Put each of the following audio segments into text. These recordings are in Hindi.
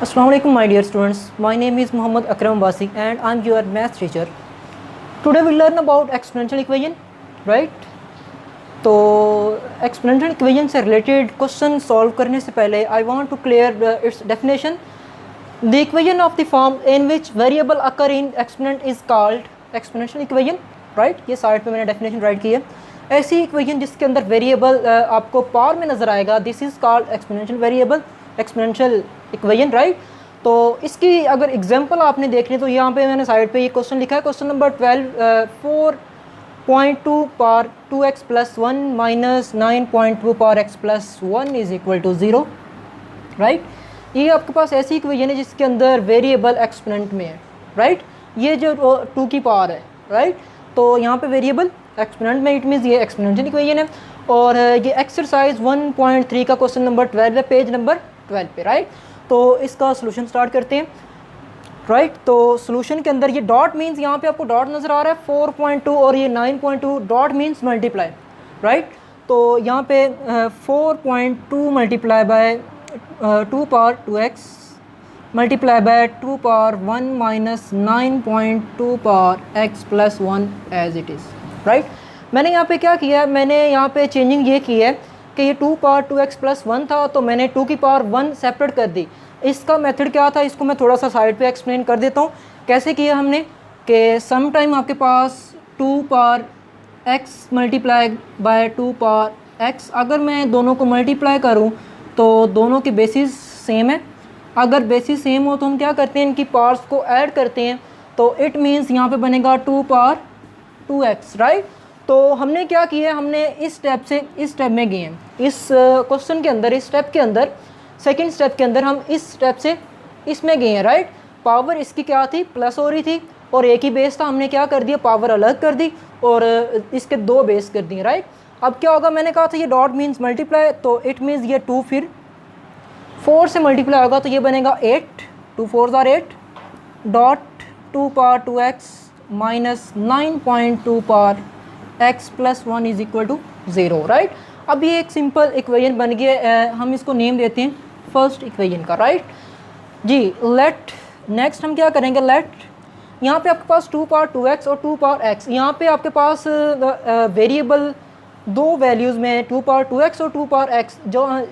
Assalamu alaikum my dear students. My name is Muhammad Akram Basi and I'm your math teacher. Today we learn about exponential equation, right? तो exponential equation से related question solve करने से पहले I want to clear its definition. The equation of the form in which variable occur in exponent is called exponential equation, right? ये साइड पे मैंने definition write की है. ऐसी equation जिसके अंदर variable आपको पावर में नज़र आएगा, this is called exponential variable, exponential equation, right? तो इसकी अगर एग्जांपल आपने देखनी तो यहाँ पे मैंने साइड पे ये क्वेश्चन लिखा है, question number 12, 4.2 power 2x plus 1 minus 9.2 power x plus 1 is equal to 0, right. ये आपके पास ऐसी इक्वेशन है जिसके अंदर वेरिएबल एक्सपोनेंट में है, राइट. ये जो 2 की पावर है, राइट. तो यहाँ पे वेरिएबल एक्सपोनेंट में, इट मीन्स ये एक्सपोनेंशियल इक्वेशन है. और ये एक्सरसाइज 1.3 का क्वेश्चन नंबर 12 है, पेज नंबर 12 पे, राइट. तो इसका सोल्यूशन स्टार्ट करते हैं, राइट. तो सोल्यूशन के अंदर ये डॉट मीन्स, यहाँ पे आपको डॉट नज़र आ रहा है 4.2 और ये 9.2, डॉट मीन्स मल्टीप्लाई, राइट. तो यहाँ पे 4.2 multiply by 2 power 2x multiply by 2 power 1 minus 9.2 power x plus 1 as it is, right. मैंने यहाँ पे क्या किया है, मैंने यहाँ पे चेंजिंग ये की है कि ये 2 पावर 2x प्लस 1 था, तो मैंने 2 की पावर 1 सेपरेट कर दी. इसका मेथड क्या था, इसको मैं थोड़ा सा साइड पे एक्सप्लेन कर देता हूँ. कैसे किया हमने कि सम टाइम आपके पास 2 power x multiply by 2 power x, अगर मैं दोनों को मल्टीप्लाई करूँ तो दोनों की बेसिस सेम है. अगर बेसिस सेम हो तो हम क्या करते हैं, इनकी पावर्स को ऐड करते हैं. तो इट मीन्स यहाँ पे बनेगा 2 पावर 2x, राइट. तो हमने क्या किया, हमने इस स्टेप से इस स्टेप में गए हैं. इस क्वेश्चन के अंदर, इस स्टेप के अंदर, सेकंड स्टेप के अंदर हम इस स्टेप से इसमें गए हैं, राइट. पावर इसकी क्या थी, प्लस हो रही थी और एक ही बेस था, हमने क्या कर दिया, पावर अलग कर दी और इसके 2 बेस कर दिए, राइट. अब क्या होगा, मैंने कहा था ये डॉट मीन्स मल्टीप्लाई, तो इट मीन्स ये 2 फिर 4 से मल्टीप्लाई होगा तो ये बनेगा 8, 2 4 are 8, dot 2 power 2x minus 9.2 power x plus 1 is equal to 0, right. अब ये एक सिंपल इक्वेशन बन गया, हम इसको नेम देते हैं फर्स्ट इक्वेशन का, राइट जी. लेट नेक्स्ट हम क्या करेंगे, लेट यहाँ पे आपके पास 2 पावर 2x और 2 पावर x, यहाँ पे आपके पास वेरिएबल 2 वैल्यूज़ में 2 पावर 2x और 2 पावर x,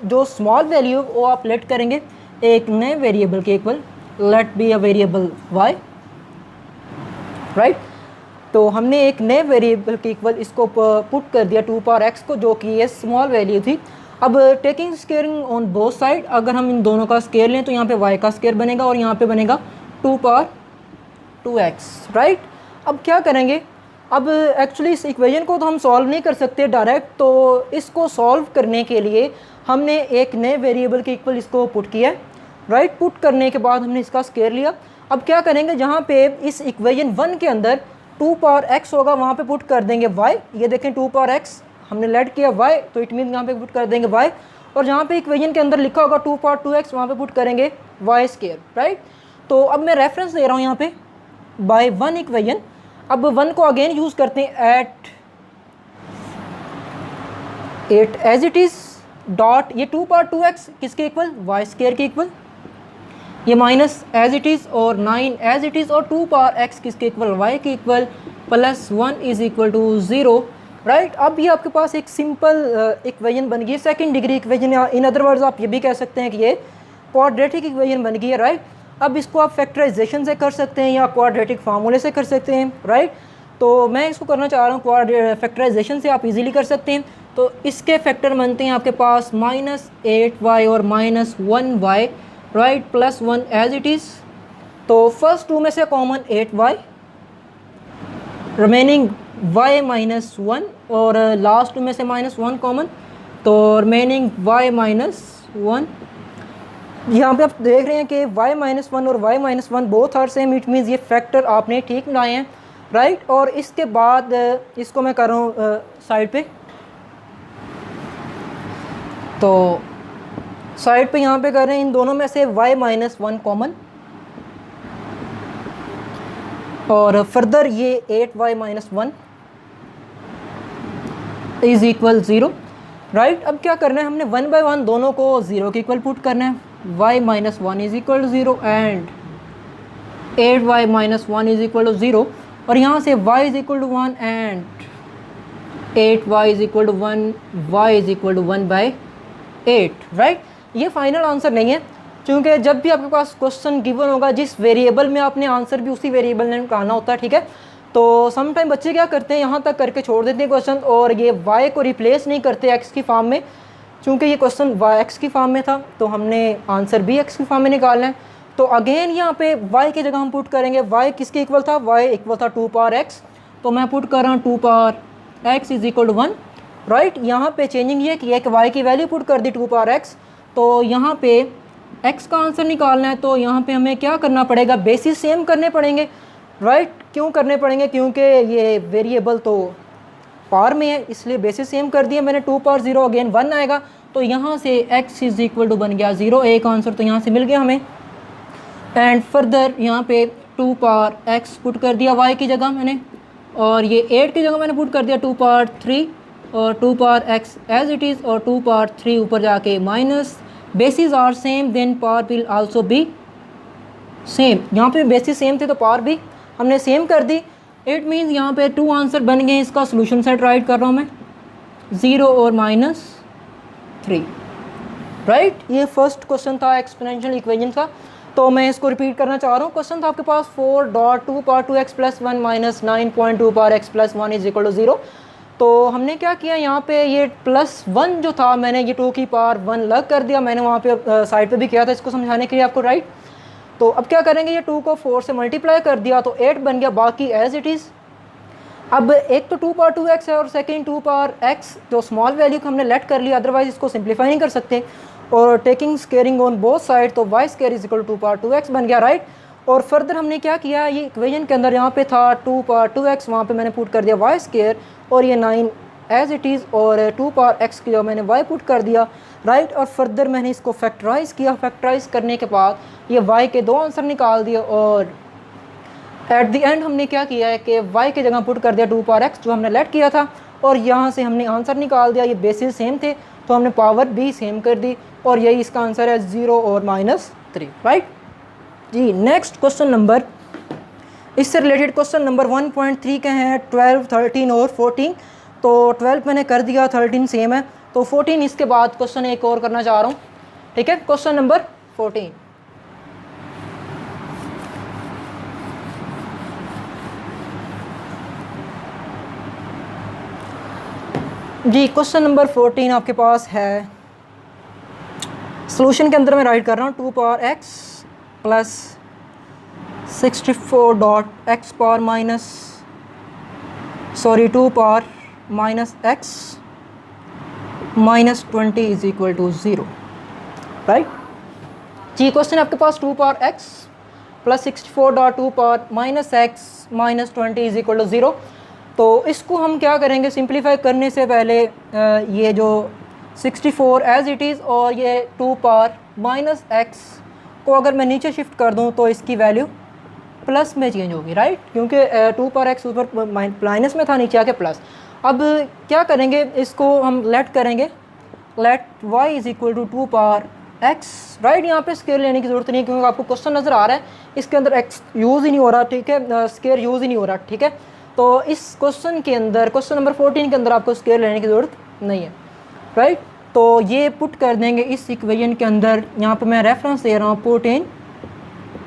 जो स्मॉल वैल्यू वो आप लेट करेंगे एक नए वेरिएबल के equal, let be a variable y, right. तो हमने एक नए वेरिएबल के इक्वल इसको पुट कर दिया 2 पावर x को, जो कि ये स्मॉल वैल्यू थी. अब taking squaring on both side, अगर हम इन दोनों का स्केयर लें तो यहाँ पे y का स्केयर बनेगा और यहाँ पे बनेगा 2 पावर 2x, राइट. अब क्या करेंगे, अब एक्चुअली इस इक्वेशन को तो हम सॉल्व नहीं कर सकते डायरेक्ट, तो इसको सॉल्व करने के लिए हमने एक नए वेरिएबल के इक्वल इसको पुट किया, राइट. पुट करने के बाद हमने इसका स्केयर लिया. अब क्या करेंगे, जहाँ पे इस इक्वेशन 1 के अंदर 2 पावर x होगा वहाँ पे पुट कर देंगे y. ये देखें 2 पावर x हमने लेट किया y, तो इट मीन यहाँ पे पुट कर देंगे y. और जहाँ पे इक्वेशन के अंदर लिखा होगा 2 पावर 2x वहाँ पे पुट करेंगे y स्केयर, राइट. तो अब मैं रेफरेंस दे रहा हूँ यहाँ पे बाय 1 इक्वेशन. अब 1 को अगेन यूज़ करते हैं at 8 as it is, dot ये 2 पावर 2x किसके इक्वल, y स्केयर के इक्वल, ये माइनस एज इट इज़ और 9 एज इट इज़, और 2 पावर x किसके इक्वल, y के equal, plus 1 is equal to 0, right. अब ये आपके पास एक सिंपल इक्वेशन बन गई है, सेकंड डिग्री इक्वेशन, या इन अदर वर्ड्स आप ये भी कह सकते हैं कि ये क्वाड्रेटिक इक्वेशन बन गई है, राइट. अब इसको आप फैक्टराइजेशन से कर सकते हैं या क्वाड्रेटिक फार्मूले से कर सकते हैं, राइट. तो मैं इसको करना चाह रहा हूँ फैक्टराइजेशन से, आप इजीली कर सकते हैं. तो इसके फैक्टर बनते हैं आपके पास -8y और -1y, right, plus 1 as it is. तो फर्स्ट 2 में से common 8y, remaining y minus 1, और लास्ट 2 में से -1 कॉमन, तो रिमेनिंग y माइनस 1. यहाँ पे आप देख रहे हैं कि y माइनस 1 और y minus 1 both are same, it means ये फैक्टर आपने ठीक बनाए हैं, राइट. और इसके बाद इसको मैं कर रहा हूँ साइड पे, तो साइड पे यहाँ पे कर रहे हैं इन दोनों में से y माइनस 1 कॉमन, और फर्दर ये 8y minus 1 is equal 0, right. अब क्या करना है, हमने 1 बाय 1 दोनों को 0 के इक्वल पुट करना है, y minus one is equal to 0 and 8y minus one is equal to 0, और यहाँ से y is equal to 1 and 8y is equal to 1, y is equal to 1/8, right. ये फाइनल आंसर नहीं है, क्योंकि जब भी आपके पास क्वेश्चन गिवन होगा जिस वेरिएबल में आपने आंसर भी उसी वेरिएबल में निकालना होता है, ठीक है। तो सम टाइम बच्चे क्या करते हैं, यहाँ तक करके छोड़ देते हैं क्वेश्चन और ये y को रिप्लेस नहीं करते x की फॉर्म में, क्योंकि ये क्वेश्चन x की फॉर्म में था तो हमने आंसर भी x की फॉर्म में निकालना है। तो अगेन यहाँ पे y की जगह हम पुट करेंगे, y किसके इक्वल था, y इक्वल था 2 पावर x, तो मैं पुट कर रहा हूँ 2 power x is equal to 1, right. यहाँ पे चेंजिंग ये कि एक y की वैल्यू पुट कर दी 2 पावर x, तो यहाँ पे x का आंसर निकालना है, तो यहाँ पे हमें क्या करना पड़ेगा, बेसिस सेम करने पड़ेंगे, राइट। क्यों करने पड़ेंगे, क्योंकि ये वेरिएबल तो पावर में है, इसलिए बेसिस सेम कर दिया मैंने। 2 पावर 0 अगेन 1 आएगा, तो यहाँ से x इज इक्वल टू बन गया 0, एक आंसर तो यहाँ से मिल गया हमें। एंड फर्दर यहाँ पे 2 पावर x पुट कर दिया y की जगह मैंने, और ये 8 की जगह मैंने पुट कर दिया 2 पावर 3, और 2 power x as it is, और 2 पावर 3 ऊपर जाके minus, basis are same then power will also be same. यहाँ पे बेसिस सेम थे तो पावर भी हमने सेम कर दी। इट मीन्स यहाँ पे 2 आंसर बन गए, इसका सोल्यूशन सेट राइट कर रहा हूँ मैं, 0 और -3, राइट। ये फर्स्ट क्वेश्चन था एक्सपोनेंशियल इक्वेशन का, तो मैं इसको रिपीट करना चाह रहा हूँ। क्वेश्चन था आपके पास 4.2 power 2x plus 1 minus 9.2 power x plus 1 is equal to 0। तो हमने क्या किया, यहाँ पे ये +1 जो था मैंने ये 2 की पावर 1 लग कर दिया, मैंने वहाँ पे साइड पे भी किया था इसको समझाने के लिए आपको, राइट। तो अब क्या करेंगे, ये 2 को 4 से मल्टीप्लाई कर दिया तो 8 बन गया, बाकी एज इट इज़। अब एक तो 2 पावर 2x है और सेकेंड 2 पावर x जो स्मॉल वैल्यू को हमने लेट कर लिया, अदरवाइज इसको सिंप्लीफाई नहीं कर सकते, और taking squaring on both side, तो y square is equal to 2 power 2x बन गया, राइट। और फर्दर हमने क्या किया, ये इक्वेशन के अंदर यहाँ पे था 2 पावर 2x, वहाँ पे मैंने पुट कर दिया y स्केयर, और ये 9 एज इट इज़, और 2 पावर x की जो मैंने y पुट कर दिया, राइट। और फर्दर मैंने इसको फैक्टराइज़ किया, फैक्टराइज़ करने के बाद ये y के 2 आंसर निकाल दिए, और एट द एंड हमने क्या किया है कि y की जगह पुट कर दिया 2 पावर x जो हमने लेट किया था, और यहाँ से हमने आंसर निकाल दिया। ये बेसिस सेम थे तो हमने पावर भी सेम कर दी, और यही इसका आंसर है 0 और -3, राइट जी। नेक्स्ट क्वेश्चन नंबर, इससे रिलेटेड क्वेश्चन नंबर 1.3 के हैं 12, 13 और 14। तो 12 मैंने कर दिया, 13 सेम है, तो 14 इसके बाद क्वेश्चन एक और करना चाह रहा हूँ, ठीक है। क्वेश्चन नंबर 14, जी क्वेश्चन नंबर 14 आपके पास है। सॉल्यूशन के अंदर मैं राइट कर रहा हूँ 2 power x plus 64 dot x power minus 2 power minus x minus 20 is equal to 0, right जी। क्वेश्चन आपके पास 2 power x plus 64 dot 2 power minus x minus 20 is equal to 0। तो इसको हम क्या करेंगे, सिंप्लीफाई करने से पहले ये जो 64 एज इट इज़ और ये 2 पावर माइनस x को अगर मैं नीचे शिफ्ट कर दूं तो इसकी वैल्यू प्लस में चेंज होगी, राइट, क्योंकि 2 पावर x ऊपर माइनस में था, नीचे आके प्लस। अब क्या करेंगे, इसको हम लेट करेंगे, let y is equal to 2 power x, right. यहाँ पे स्केयर लेने की ज़रूरत नहीं है क्योंकि आपको क्वेश्चन नज़र आ रहा है, इसके अंदर x यूज़ ही नहीं हो रहा, ठीक है, स्केयर यूज़ ही नहीं हो रहा, ठीक है। तो इस क्वेश्चन के अंदर, क्वेश्चन नंबर 14 के अंदर आपको स्केयर लेने की ज़रूरत नहीं है, राइट। तो ये पुट कर देंगे इस इक्वेशन के अंदर, यहाँ पे मैं रेफरेंस दे रहा हूँ पुट इन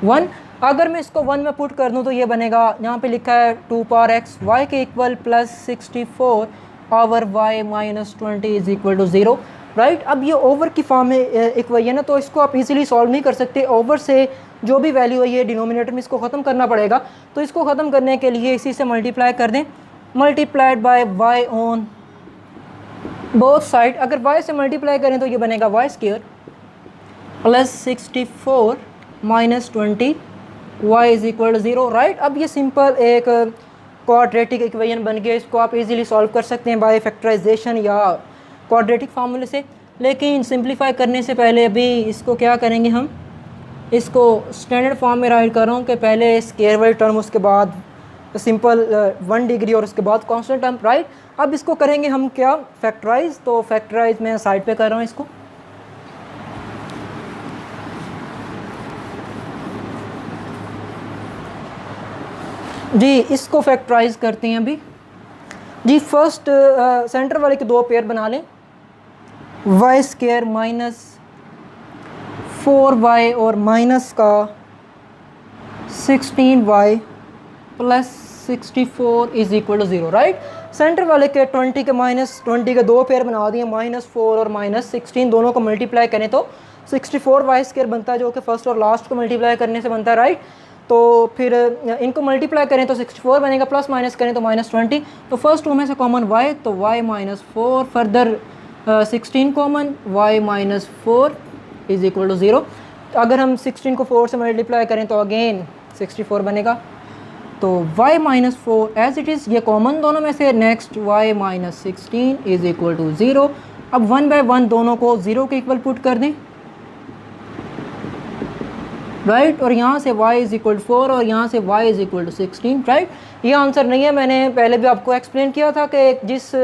1। अगर मैं इसको 1 में पुट कर दूँ तो ये बनेगा, यहाँ पे लिखा है 2 पावर x y के equal plus 64 power y minus 20 is equal to 0, right. अब ये ओवर की फॉर्म में इक्वेशन है तो इसको आप इजीली सॉल्व नहीं कर सकते। ओवर से जो भी वैल्यू है ये डिनोमिनेटर में इसको ख़त्म करना पड़ेगा, तो इसको ख़त्म करने के लिए इसी से मल्टीप्लाई कर दें, multiplied by y on both side. अगर y से मल्टीप्लाई करें तो ये बनेगा y square plus 64 minus 20 y is equal to 0, right. अब ये सिंपल एक क्वाड्रेटिक इक्वेशन बन गया, इसको आप इजीली सॉल्व कर सकते हैं बाय फैक्टराइजेशन या क्वाड्रेटिक फार्मूले से। लेकिन सिंप्लीफाई करने से पहले अभी इसको क्या करेंगे, हम इसको स्टैंडर्ड फॉर्म में राइट कर रहा हूँ कि पहले स्क्वायर वाली टर्म, उसके बाद सिंपल 1 डिग्री और उसके बाद कांस्टेंट टर्म, राइट। अब इसको करेंगे हम क्या, फैक्टराइज। तो फैक्टराइज मैं साइड पे कर रहा हूँ इसको, जी इसको फैक्टराइज करते हैं अभी जी। फर्स्ट सेंटर वाले के दो पेयर बना लें, वाई स्केयर माइनस 4y और माइनस का 16y plus 64 is equal to 0, right. Center वाले के 20 के माइनस 20 के दो पेयर बना दिए, -4 और -16, दोनों को मल्टीप्लाई करें तो 64y स्केयर बनता है, जो कि फर्स्ट और लास्ट को मल्टीप्लाई करने से बनता है, राइट। तो फिर इनको मल्टीप्लाई करें तो 64 बनेगा, प्लस माइनस करें तो -20। तो फर्स्ट टू में से कॉमन y, तो y -4, further 16 common, y -4 is equal to 0। अगर हम 16 को 4 से मल्टीप्लाई करें तो अगेन 64 बनेगा। तो y -4 एज इट इज़, ये कॉमन दोनों में से। Next y -16 is equal to 0। अब 1 बाय 1 दोनों को 0 के इक्वल पुट कर दें, राइट। और यहाँ से y इज इक्वल टू 4 और यहाँ से y is equal to 16, right. ये आंसर नहीं है, मैंने पहले भी आपको एक्सप्लेन किया था कि जिस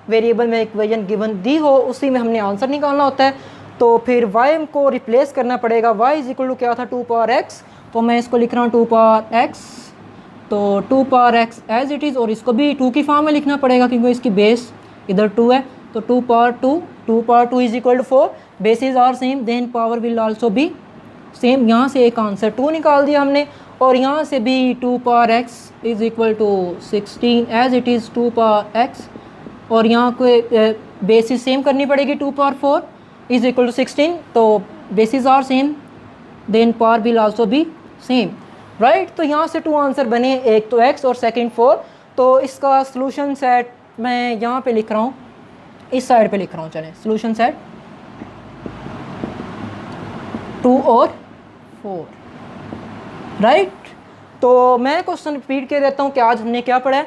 वेरिएबल में इक्वेशन गिवन दी हो उसी में हमने आंसर निकालना होता है। तो फिर y को रिप्लेस करना पड़ेगा। y इज इक्वल टू क्या था, 2 पावर x, तो मैं इसको लिख रहा हूँ 2 पावर x। तो 2 power x as it is, और इसको भी 2 की फॉर्म में लिखना पड़ेगा क्योंकि इसकी बेस इधर 2 है। तो 2 power 2 is equal to 4, basis are same, then power will also be same. यहाँ से एक आंसर 2 निकाल दिया हमने, और यहाँ से भी 2 power x is equal to 16 as it is 2 power x, और यहाँ को बेसिस सेम करनी पड़ेगी, 2 पावर 4 इज इक्वल टू 16। तो basis are same, then power will also be same, right. तो यहाँ से 2 आंसर बने, एक तो x और सेकंड 4। तो इसका सॉल्यूशन सेट मैं यहाँ पे लिख रहा हूँ, इस साइड पे लिख रहा हूँ, चलें। सॉल्यूशन सेट 2 और 4, राइट। तो मैं क्वेश्चन रिपीट कर देता हूँ कि आज हमने क्या पढ़ा है।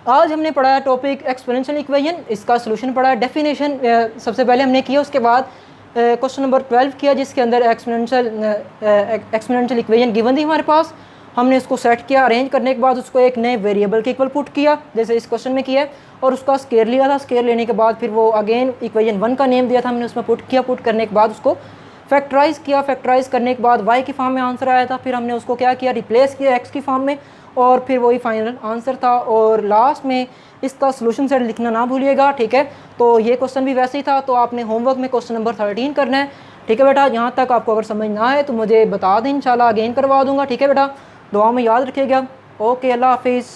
आज हमने पढ़ा है टॉपिक एक्सपोनेंशियल इक्वेशन, इसका सॉल्यूशन पढ़ा है, डेफिनेशन सबसे पहले हमने किया, उसके बाद क्वेश्चन नंबर 12 किया जिसके अंदर एक्सपोनेंशियल इक्वेशन गिवन थी हमारे पास। हमने उसको सेट किया, अरेंज करने के बाद उसको एक नए वेरिएबल के इक्वल पुट किया जैसे इस क्वेश्चन में किया है, और उसका स्केयर लिया था। स्केयर लेने के बाद फिर वो अगेन इक्वेशन 1 का नेम दिया था, हमने उसमें पुट किया। पुट करने के बाद उसको फैक्टराइज किया, फैक्टराइज करने के बाद y की फॉर्म में आंसर आया था। फिर हमने उसको क्या किया, रिप्लेस किया x की फॉर्म में, और फिर वही फाइनल आंसर था। और लास्ट में इसका सॉल्यूशन सेट लिखना ना भूलिएगा, ठीक है। तो ये क्वेश्चन भी वैसे ही था, तो आपने होमवर्क में क्वेश्चन नंबर 13 करना है, ठीक है बेटा। यहाँ तक आपको अगर समझ ना आए तो मुझे बता दें, इंशाल्लाह अगेन करवा दूँगा, ठीक है बेटा। दुआ में याद रखिएगा। ओके, अल्लाह हाफिज़।